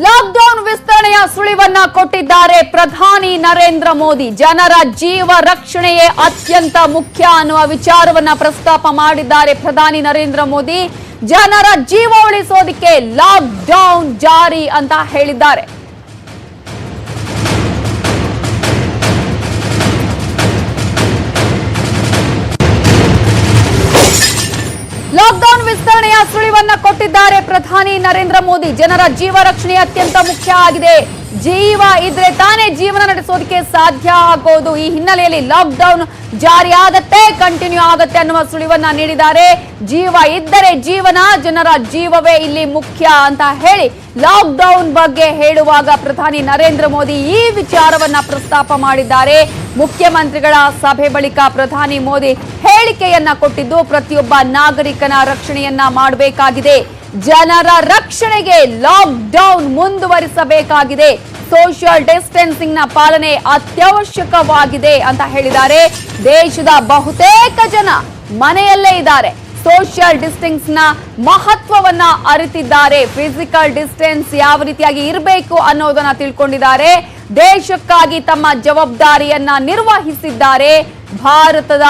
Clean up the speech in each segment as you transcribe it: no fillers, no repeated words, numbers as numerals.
Lockdown ವಿಸ್ತರಣೆಯ ಸುಳಿವನ್ನ ಕೊಟ್ಟಿದ್ದಾರೆ ಪ್ರಧಾನಿ ನರೇಂದ್ರ ಮೋದಿ. ಜನರ ಜೀವ ರಕ್ಷಣೆಯೇ ಅತ್ಯಂತ ಮುಖ್ಯ ಅನ್ನುವ ವಿಚಾರವನ್ನ ಪ್ರಸ್ತಾಪ ಮಾಡಿದ್ದಾರೆ ಪ್ರಧಾನಿ ನರೇಂದ್ರ ಮೋದಿ. ಜನರ ಜೀವ ಉಳಿಸೋದಕ್ಕೆ ಲಾಕ್ಡೌನ್ ಜಾರಿ ಅಂತ ಹೇಳಿದ್ದಾರೆ. ಲಾಕ್ಡೌನ್ ವಿಸ್ತರಣೆಯ ಸುಳಿವನ್ನ ಕೊಟ್ಟಿದ್ದಾರೆ ಪ್ರಧಾನಿ ನರೇಂದ್ರ ಮೋದಿ. ಜನರ ಜೀವ ರಕ್ಷಣೆ ಅತ್ಯಂತ ಮುಖ್ಯ ಆಗಿದೆ. ಜೀವ ಇದ್ರೆ ತಾನೇ ಜೀವನ ನಡೆಸೋದಕ್ಕೆ ಸಾಧ್ಯ ಆಗೋದು. ಈ ಹಿನ್ನೆಲೆಯಲ್ಲಿ ಲಾಕ್ಡೌನ್ ಜಾರಿ ಆಗತ್ತೆ, ಕಂಟಿನ್ಯೂ ಆಗತ್ತೆ ಅನ್ನುವ ಸುಳಿವನ್ನ ನೀಡಿದ್ದಾರೆ. ಜೀವ ಇದ್ದರೆ ಜೀವನ, ಜನರ ಜೀವವೇ ಇಲ್ಲಿ ಮುಖ್ಯ ಅಂತ ಹೇಳಿ ಲಾಕ್ಡೌನ್ ಬಗ್ಗೆ ಹೇಳುವಾಗ ಪ್ರಧಾನಿ ನರೇಂದ್ರ ಮೋದಿ ಈ ವಿಚಾರವನ್ನ ಪ್ರಸ್ತಾಪ ಮಾಡಿದ್ದಾರೆ. ಮುಖ್ಯಮಂತ್ರಿಗಳ ಸಭೆ ಬಳಿಕ ಪ್ರಧಾನಿ ಮೋದಿ ಹೇಳಿಕೆಯನ್ನ ಕೊಟ್ಟಿದ್ದು, ಪ್ರತಿಯೊಬ್ಬ ನಾಗರಿಕನ ರಕ್ಷಣೆಯನ್ನ ಮಾಡಬೇಕಾಗಿದೆ. ಜನರ ರಕ್ಷಣೆಗೆ ಲಾಕ್ಡೌನ್ ಮುಂದುವರಿಸಬೇಕಾಗಿದೆ. ಸೋಷಿಯಲ್ ಡಿಸ್ಟೆನ್ಸಿಂಗ್ ನ ಪಾಲನೆ ಅತ್ಯವಶ್ಯಕವಾಗಿದೆ ಅಂತ ಹೇಳಿದ್ದಾರೆ. ದೇಶದ ಬಹುತೇಕ ಜನ ಮನೆಯಲ್ಲೇ ಇದ್ದಾರೆ. ಸೋಷಿಯಲ್ ಡಿಸ್ಟೆನ್ಸ್ ನ ಮಹತ್ವವನ್ನ ಅರಿತಿದ್ದಾರೆ. ಫಿಸಿಕಲ್ ಡಿಸ್ಟೆನ್ಸ್ ಯಾವ ರೀತಿಯಾಗಿ ಇರಬೇಕು ಅನ್ನೋದನ್ನ ತಿಳ್ಕೊಂಡಿದ್ದಾರೆ. ದೇಶಕ್ಕಾಗಿ ತಮ್ಮ ಜವಾಬ್ದಾರಿಯನ್ನ ನಿರ್ವಹಿಸಿದ್ದಾರೆ. ಭಾರತದ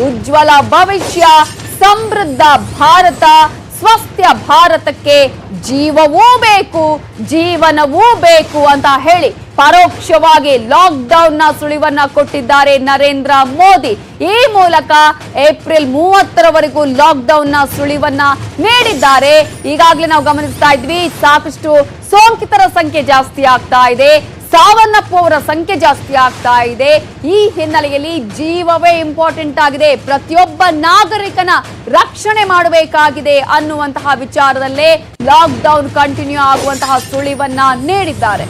ಉಜ್ವಲ ಭವಿಷ್ಯ, ಸಮೃದ್ಧ ಭಾರತ, ಸ್ವಸ್ಥ ಭಾರತಕ್ಕೆ ಜೀವವೂ ಬೇಕು, ಜೀವನವೂ ಬೇಕು ಅಂತ ಹೇಳಿ ಪರೋಕ್ಷವಾಗಿ ಲಾಕ್ಡೌನ್ ನ ಸುಳಿವನ್ನ ಕೊಟ್ಟಿದ್ದಾರೆ ನರೇಂದ್ರ ಮೋದಿ. ಈ ಮೂಲಕ ಏಪ್ರಿಲ್ 30ರವರೆಗೂ ಲಾಕ್ಡೌನ್ ನ ಸುಳಿವನ್ನ ನೀಡಿದ್ದಾರೆ. ಈಗಾಗಲೇ ನಾವು ಗಮನಿಸ್ತಾ ಇದ್ವಿ, ಸಾಕಷ್ಟು ಸೋಂಕಿತರ ಸಂಖ್ಯೆ ಜಾಸ್ತಿ ಆಗ್ತಾ ಇದೆ, ಸಾವನ್ನಪ್ಪುವವರ ಸಂಖ್ಯೆ ಜಾಸ್ತಿ ಆಗ್ತಾ ಇದೆ. ಈ ಹಿನ್ನೆಲೆಯಲ್ಲಿ ಜೀವವೇ ಇಂಪಾರ್ಟೆಂಟ್ ಆಗಿದೆ. ಪ್ರತಿಯೊಬ್ಬ ನಾಗರಿಕನ ರಕ್ಷಣೆ ಮಾಡಬೇಕಾಗಿದೆ ಅನ್ನುವಂತಹ ವಿಚಾರದಲ್ಲೇ ಲಾಕ್ಡೌನ್ ಕಂಟಿನ್ಯೂ ಆಗುವಂತಹ ಸುಳಿವನ್ನ ನೀಡಿದ್ದಾರೆ.